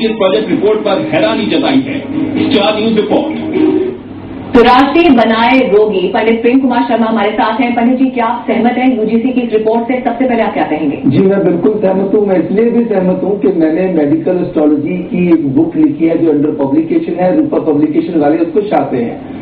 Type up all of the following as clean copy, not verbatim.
इस project report पर हैरानी जताई है। Star news report. तो राष्ट्रीय बनाए रोगी पंडित प्रेम कुमार शर्मा हमारे साथ हैं। पंडित जी, क्या आप सहमत हैं यूजीसी की इस रिपोर्ट से? सबसे पहले आप क्या कहेंगे? जी, मैं बिल्कुल सहमत हूँ। मैं इसलिए भी सहमत हूँ कि मैंने मेडिकल एस्ट्रोलॉजी की एक बुक लिखी है जो अंडर पब्लिकेशन है, रूपा पब्लिकेशन वाले उसको छापे हैं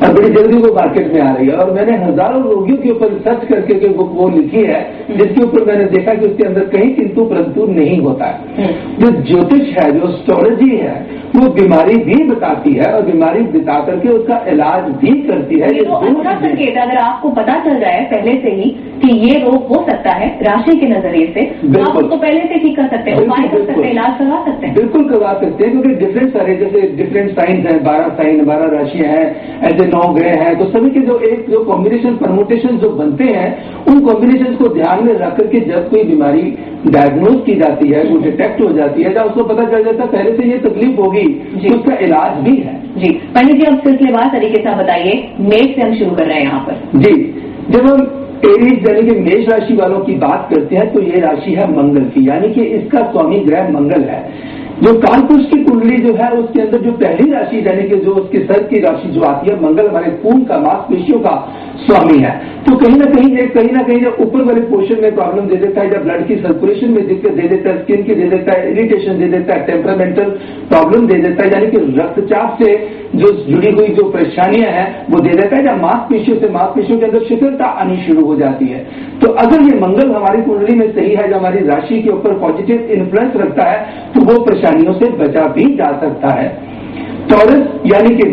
और बड़ी जल्दी वो मार्केट में आ रही है। और मैंने हजारों रोगियों के ऊपर सर्च करके जो बुक वो लिखी है, जिसके ऊपर मैंने देखा कि उसके अंदर कहीं किंतु परंतु नहीं होता है। जो ज्योतिष है, जो एस्ट्रोलॉजी है, वो बीमारी भी बताती है और बीमारी बता करके उसका इलाज भी करती है। ये तो अच्छा संकेत है। अगर आपको पता चल जाए पहले से ही कि ये रोग हो सकता है राशि के नजरिए से, तो आप उसको पहले से ठीक कर सकते हैं, उपाय कर सकते हैं, इलाज करवा सकते हैं। बिल्कुल करवा सकते हैं, क्योंकि डिफरेंट सारे जैसे डिफरेंट साइंस हैं, 12 साइन 12 राशियां हैं, ऐसे 9 ग्रह हैं, तो सभी के जो कॉम्बिनेशन परमुटेशन जो बनते हैं, उन कॉम्बिनेशन को ध्यान में रख करके जब कोई बीमारी डायग्नोज की जाती है, वो डिटेक्ट हो जाती है, जब उसको पता चल जाता है पहले से ये तकलीफ होगी, तो उसका इलाज भी है। जी पंडित जी, अब सिलसिलेवार तरीके से बताइए। मेष से हम शुरू कर रहे हैं यहाँ पर। जी, जब हम एरीज यानी कि मेष राशि वालों की बात करते हैं तो ये राशि है मंगल की, यानी कि इसका स्वामी ग्रह मंगल है। जो कालपुरुष की कुंडली जो है उसके अंदर जो पहली राशि यानी कि जो उसके सर की राशि जो आती है, मंगल हमारे खून का, मांसपेशियों का स्वामी है। तो कहीं ना कहीं जो ऊपर वाले पोर्शन में प्रॉब्लम दे देता है, जब ब्लड की सर्कुलेशन में दिक्कत दे देता है, स्किन की दे देता है, इरिटेशन दे देता है, टेम्परामेंटल प्रॉब्लम दे देता है, यानी कि रक्तचाप से जो जुड़ी हुई जो परेशानियां हैं वो दे देता है। जब मांसपेशियों के अंदर शिथिलता आनी शुरू हो जाती है, तो अगर ये मंगल हमारी कुंडली में सही है, जो हमारी राशि के ऊपर पॉजिटिव इन्फ्लुएंस रखता है, तो वो परेशानियों से बचा भी जा सकता है। टॉरस यानी कि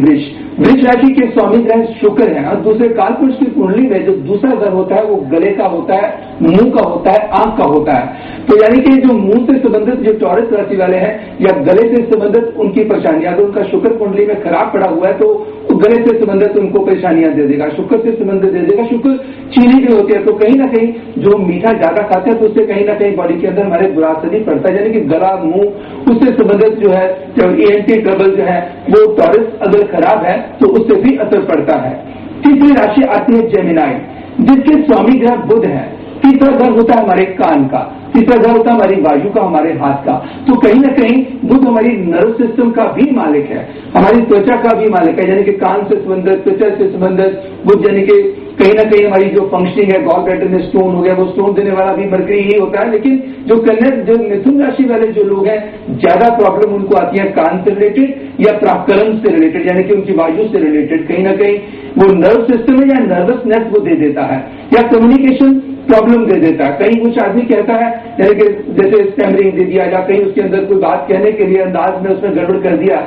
वृष राशि के स्वामी ग्रह शुक्र है और दूसरे कालपुरुष की कुंडली में जो दूसरा घर होता है वो गले का होता है, मुंह का होता है, आंख का होता है। तो यानी कि जो मुंह से संबंधित जो टॉरस राशि वाले हैं या गले से संबंधित उनकी परेशानियां, अगर उनका शुक्र कुंडली में खराब पड़ा हुआ है तो गले से संबंधित उनको परेशानियां दे देगा, शुक्र से संबंधित दे देगा। शुक्र चीनी भी होती है, तो कहीं ना कहीं जो मीठा ज्यादा खाते हैं तो उससे कहीं ना कहीं बॉडी के अंदर हमारे बुरा असर ही पड़ता है, यानी कि गला, मुंह, उससे संबंधित जो है ENT ट्रबल जो है वो टॉरस अगर खराब है तो उससे भी असर पड़ता है। तीसरी राशि आती है जेमिनाई, जिसके स्वामी ग्रह बुध है। तीसरा घर होता है हमारे कान का, तीसरा घर होता है हमारी वायु का, हमारे हाथ का। तो कहीं ना कहीं बुध हमारी नर्व सिस्टम का भी मालिक है, हमारी त्वचा का भी मालिक है, यानी कि कान से संबंधित, त्वचा से संबंधित बुध, यानी कि कहीं ना कहीं हमारी जो फंक्शनिंग है, गॉल ब्लैडर में स्टोन हो गया, वो स्टोन देने वाला भी मरकरी ही होता है। लेकिन जो मिथुन राशि वाले जो लोग हैं, ज्यादा प्रॉब्लम उनको आती है कान से रिलेटेड या प्राकरण से रिलेटेड, यानी कि उनकी वायु से रिलेटेड। कहीं ना कहीं वो नर्व सिस्टम है या नर्वसनेस वो दे देता है या कम्युनिकेशन प्रॉब्लम दे देता है। कहीं कुछ आदमी कहता है यानी कि जैसे स्टैमरिंग दे दिया या कहीं उसके अंदर कोई बात कहने के लिए अंदाज में उसने गड़बड़ कर दिया।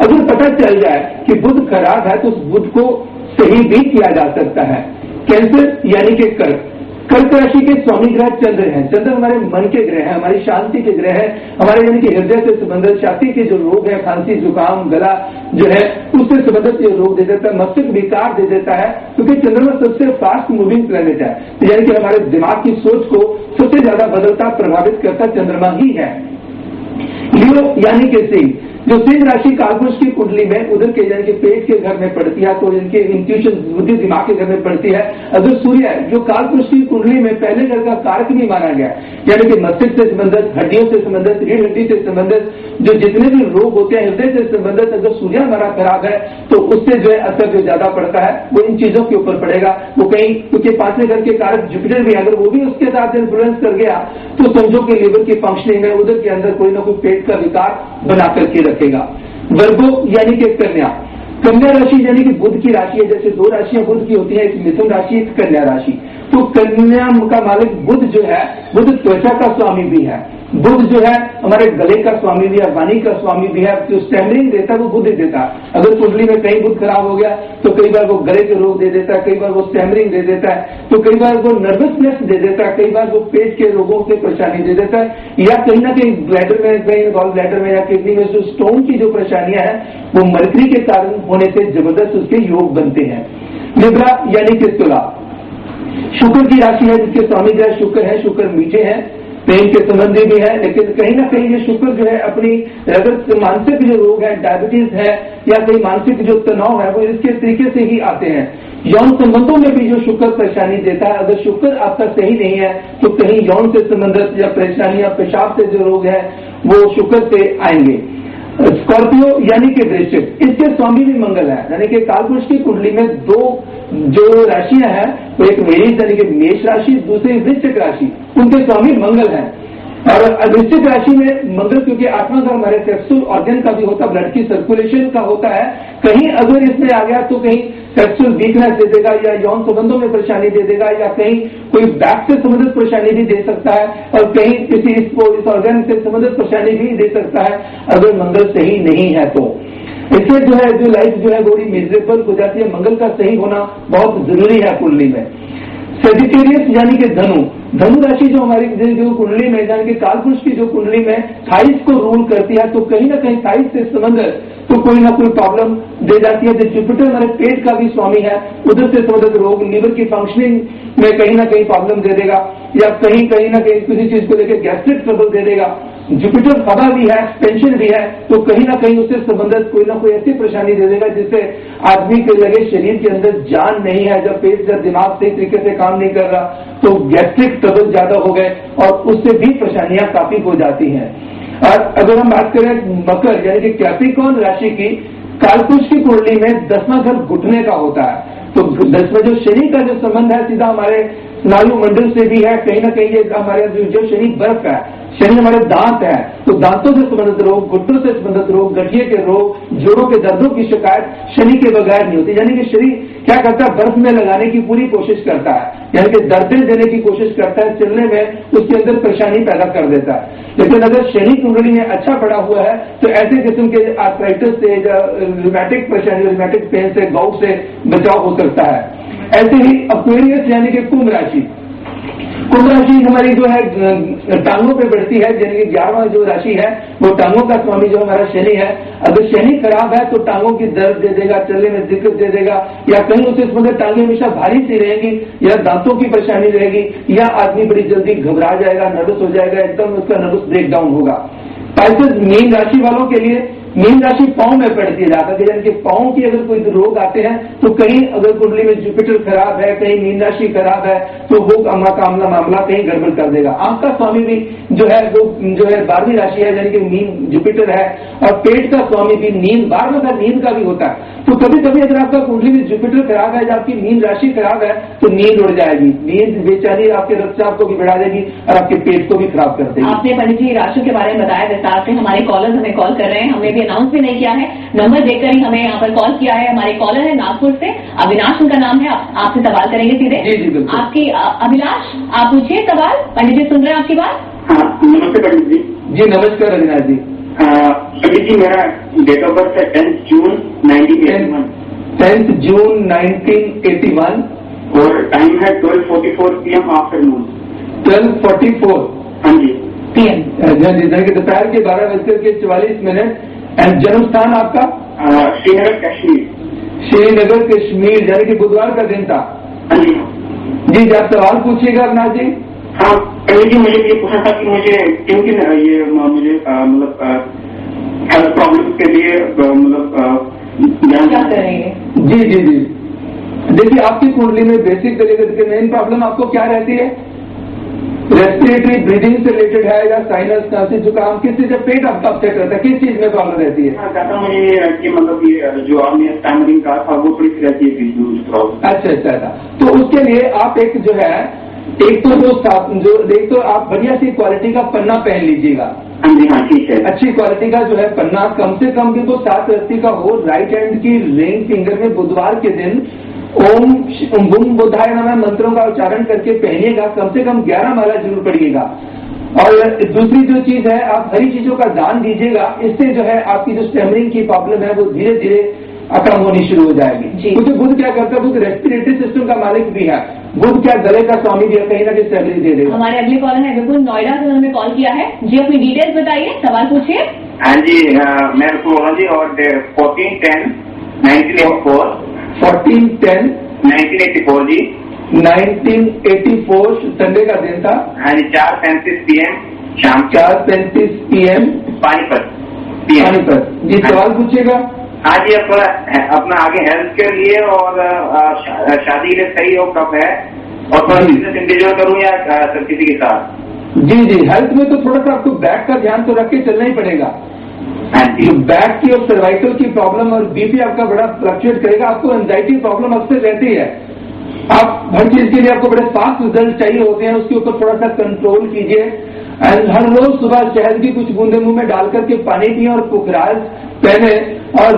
अगर पता चल जाए कि बुध खराब है तो उस बुध को सही भी किया जा सकता है। कैंसर यानी कि कर्क राशि के स्वामी ग्रह चंद्र हैं। चंद्र हमारे मन के ग्रह हैं, हमारी शांति के ग्रह हैं, हमारे यानी कि हृदय से संबंधित छाती के जो रोग है, खांसी, जुकाम, गला जो है उससे संबंधित ये रोग दे देता है, मस्तिष्क विकार दे देता है, क्योंकि चंद्रमा सबसे फास्ट मूविंग प्लेनेट है, यानी कि हमारे दिमाग की सोच को सबसे ज्यादा बदलता प्रभावित करता चंद्रमा ही है। लियो यानी कि सिंह, जो सिंह राशि कालपुरुष की कुंडली में उधर के यानी कि पेट के घर में पड़ती है, तो इनके इंट्यूशन बुद्धि दिमाग के घर में पड़ती है। अगर सूर्य है जो कालपुरुष की कुंडली में पहले घर का कारक भी माना गया, यानी कि मस्तिष्क से संबंधित, हड्डियों से संबंधित, रीढ़ हड्डी से संबंधित जो जितने भी रोग होते हैं हृदय से संबंधित, अगर सूर्य हमारा खराब है तो उससे जो है असर जो ज्यादा पड़ता है वो इन चीजों के ऊपर पड़ेगा। वो कहीं क्योंकि 5वें घर के कारक जुपिटर भी, अगर वो भी उसके साथ इन्फ्लुएंस कर गया तो समझो कि लीवर की फंक्शनिंग में उधर के अंदर कोई ना कोई पेट का विकार बना करके रखेगा। वर्गो यानी कि कन्या राशि यानी कि बुध की राशि है। जैसे 2 राशियां बुध की होती है, एक मिथुन राशि, एक कन्या राशि। तो कन्या का मालिक बुध जो है, बुध त्वचा का स्वामी भी है, बुध जो है हमारे गले का स्वामी भी है, वाणी का स्वामी भी है। जो स्टैमरिंग देता है वो बुध देता है। अगर कुंडली में कहीं बुध खराब हो गया तो कई बार वो गले के रोग दे देता है, कई बार वो स्टैमरिंग दे देता है, तो कई बार वो नर्वसनेस दे देता है, कई बार वो पेट के रोगों से परेशानी दे देता है, या कहीं ना कहीं ब्लैडर में, कहीं गॉल ब्लैडर में या किडनी में जो स्टोन की जो परेशानियां हैं वो मरकरी के कारण होने से जबरदस्त उसके योग बनते हैं। लिब्रा यानी कि तुला, शुक्र की राशि है जिसके स्वामी ग्रह शुक्र है। शुक्र मीठे हैं, प्रेम के संबंधी भी है, लेकिन कहीं ना कहीं ये शुक्र जो है अपनी अगर मानसिक जो रोग है, डायबिटीज है या कोई मानसिक जो तनाव है वो इसके तरीके से ही आते हैं। यौन संबंधों में भी जो शुक्र परेशानी देता है, अगर शुक्र आपका सही नहीं है तो कहीं यौन से संबंधित या परेशानी या पेशाब से जो रोग है वो शुक्र से आएंगे। स्कॉर्पियो यानी कि वृश्चिक, इसके स्वामी भी मंगल है। यानी कि कालपुरुष की कुंडली में दो जो राशियां हैं, तो एक मेष यानी कि मेष राशि, दूसरी वृश्चिक राशि, उनके स्वामी मंगल है। और वृश्चिक राशि में मंगल क्योंकि आत्मा का हमारे सेक्सुअल ऑर्गन का भी होता है, ब्लड की सर्कुलेशन का होता है, कहीं अगर इसमें आ गया तो कहीं सेक्सुअल वीकनेस दे देगा या यौन संबंधों में परेशानी दे देगा या कहीं कोई बैक से संबंधित परेशानी भी दे सकता है और कहीं किसी इस ऑर्गन से संबंधित परेशानी भी दे सकता है अगर मंगल सही नहीं है तो। इससे जो है जो लाइफ जो है बड़ी मिजरेबल हो जाती है। मंगल का सही होना बहुत जरूरी है कुंडली में। सेजिटेरियस यानी कि धनु, धनु राशि जो हमारी जो कुंडली में यानी कि कालपुरुष की जो कुंडली में थाइस को रूल करती है, तो कहीं ना कहीं थाइस से संबंधित तो कोई ना कोई प्रॉब्लम दे जाती है। जो जुपिटर हमारे पेट का भी स्वामी है, उधर से संबंधित रोग, लीवर की फंक्शनिंग में कहीं ना कहीं प्रॉब्लम दे देगा या कहीं ना कहीं किसी चीज को लेकर गैस्ट्रिक ट्रबल दे देगा। जुपिटर हवा भी है, टेंशन भी है, तो कहीं ना कहीं उससे संबंधित कोई ना कोई ऐसी परेशानी दे देगा जिससे आदमी के लगे शरीर के अंदर जान नहीं है। जब पेट जब दिमाग सही तरीके से काम नहीं कर रहा तो गैस्ट्रिक ट्रबल ज्यादा हो गए और उससे भी परेशानियां काफी हो जाती हैं। और अगर हम बात करें मकर यानी कि कैप्रिकॉर्न राशि की, कालपुरुष की कुंडली में 10वां घर घुटने का होता है। तो 10वां जो शनि का जो संबंध है सीधा हमारे स्नायु मंडल से भी है, कहीं ना कहीं ये हमारे जो शनि बर्फ है, शनि हमारे दांत है, तो दांतों से संबंधित रोग, घुटनों से संबंधित रोग, गठिए के रोग, जोड़ों के दर्दों की शिकायत शनि के बगैर नहीं होती। यानी कि शरीर क्या करता है, बर्फ में लगाने की पूरी कोशिश करता है, यानी कि दर्दें देने की कोशिश करता है, चलने में उसके अंदर परेशानी पैदा कर देता है। लेकिन अगर शनि कुंडली में अच्छा पड़ा हुआ है तो ऐसे किस्म के आर्थराइटिस से, रूमेटिक परेशानी, रूमेटिक पेन से, गाउट से बचाव हो सकता है। ऐसे ही एक्वेरियस यानी कि कुंभ राशि, कुंभ राशि हमारी जो है टांगों पे बढ़ती है, यानी कि 11वां जो राशि है वो टांगों का स्वामी जो हमारा शनि है। अगर शनि खराब है तो टांगों की दर्द दे देगा, चलने में दिक्कत दे देगा या कहीं उससे संबंधित टांगें हमेशा भारी सी रहेंगी या दांतों की परेशानी रहेगी या आदमी बड़ी जल्दी घबरा जाएगा, नर्वस हो जाएगा, एकदम उसका नर्वस ब्रेकडाउन होगा। पाइसेस मीन राशि वालों के लिए, मीन राशि पांव में पड़ती है जाकर, यानी कि पांव की अगर कोई रोग आते हैं तो कहीं अगर कुंडली में जुपिटर खराब है, कहीं मीन राशि खराब है तो वो मामला कहीं गड़बड़ कर देगा। आंख का स्वामी भी जो है वो जो है 12वीं राशि है, यानी कि मीन जुपिटर है, और पेट का स्वामी भी नींद, 12वां का नींद का भी होता है। तो कभी कभी अगर आपका कुंडली में जुपिटर खराब है या आपकी मीन राशि खराब है तो नींद उड़ जाएगी, नींद बेचैनी आपके रक्तचाप को भी बढ़ा देगी और आपके पेट को भी खराब कर देगी। आपने पंडित जी राशियों के बारे में बताया विस्तार से, हमारे कॉलर्स हमें कॉल कर रहे हैं, हमने भी अनाउंस भी नहीं किया है, नंबर देखकर ही हमें यहाँ पर कॉल किया है। हमारे कॉलर है नागपुर से, अविनाश उनका नाम है, आपसे सवाल करेंगे सीधे। जी जी बिल्कुल। आपकी अभिलाष, आप पूछिए सवाल, पंडित जी सुन रहे हैं आपकी बात। नमस्ते पंडित जी। जी नमस्कार अविनाश जी। पंडित जी मेरा डेट ऑफ बर्थ है 10 जून 1981। 10 जून 1981 और टाइम है 12:44 PM आफ्टरनून। 12:44 हाँ जी PM दोपहर के 12:44 एंड जन्म स्थान आपका? श्रीनगर कश्मीर। श्रीनगर कश्मीर, यानी कि बुधवार का दिन था। हाँ जी जी आप सवाल पूछिएगा अविनाश जी। हाँ पंडित जी, मुझे ये पूछना था कि मुझे किन किन ये मुझे मतलब हेल्थ प्रॉब्लम के लिए मतलब क्या करेंगे? जी जी जी देखिए, आपकी कुंडली में बेसिक तरीके की मेन प्रॉब्लम आपको क्या रहती है? रेस्पिरेटरी ब्रीदिंग से रिलेटेड है या साइनस, खांसी, जुकाम, किस चीज से पेट आपका अपसेट रहता है, किस चीज में प्रॉब्लम रहती है? ज्यादा मुझे कि मतलब ये जो आपने स्टैमरिंग कहा था वो थोड़ी सी रहती है प्रॉब्लम। अच्छा। तो उसके लिए आप एक जो है एक तो आप बढ़िया सी क्वालिटी का पन्ना पहन लीजिएगा। हाँ जी हाँ ठीक है। अच्छी क्वालिटी का जो है पन्ना, कम से कम भी तो 7 रस्सी का हो, राइट हैंड की रिंग फिंगर में बुधवार के दिन ओम बुम बुधाय नमः मंत्रों का उच्चारण करके पहनिएगा, कम से कम 11 माला जरूर पढ़िएगा। और दूसरी जो चीज है, आप हरी चीजों का दान दीजिएगा, इससे जो है आपकी जो स्टैमरिंग की प्रॉब्लम है वो धीरे धीरे खत्म होनी शुरू हो जाएगी। क्योंकि बुध क्या करता है, बुध रेस्पिरेटरी सिस्टम का मालिक भी है, बुध क्या गले का स्वामी भी है, कहीं ना कहीं स्टैमरिंग दे देगा। हमारे अगले कॉलर है विपुल, नोएडा से उन्होंने कॉल किया है जी, अपनी डिटेल्स बताइए, सवाल पूछिए। हाँ जी मैं बोला जी, और 14/10/1984 14/10/1984 जी 1984 संडे का दिन था। हाँ जी 4:35 PM शाम 4:35 PM पानीपत। जी सवाल पूछिएगा। हाँ जी अपना आगे हेल्थ के लिए और शादी के लिए सही हो कब है, और बिजनेस इंडिविजुअल करूँ या किसी के साथ? जी हेल्थ में तो थोड़ा सा आपको बैक का ध्यान तो रख के चलना ही पड़ेगा। हाँ जी। जो बैक की और सर्वाइकल की प्रॉब्लम और बीपी आपका बड़ा फ्लक्चुएट करेगा, आपको एंजाइटी प्रॉब्लम अक्सर रहती है। आप हर चीज के लिए आपको बड़े फास्ट रिजल्ट चाहिए होते हैं, उसके ऊपर थोड़ा सा कंट्रोल कीजिए। एंड हर रोज सुबह शहद की कुछ बूंदे मुंह में डाल करके पानी पिए और पुखराज पहने, और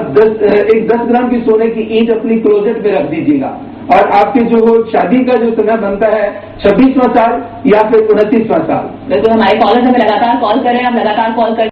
10 ग्राम की सोने की ईंट अपनी क्लोजेट में रख दीजिएगा। और आपके जो शादी का जो समय बनता है 26वां साल या फिर 29वां साल। बिल्कुल, हमारे कॉलर्स हमें लगातार कॉल कर रहे हैं, आप लगातार कॉल कर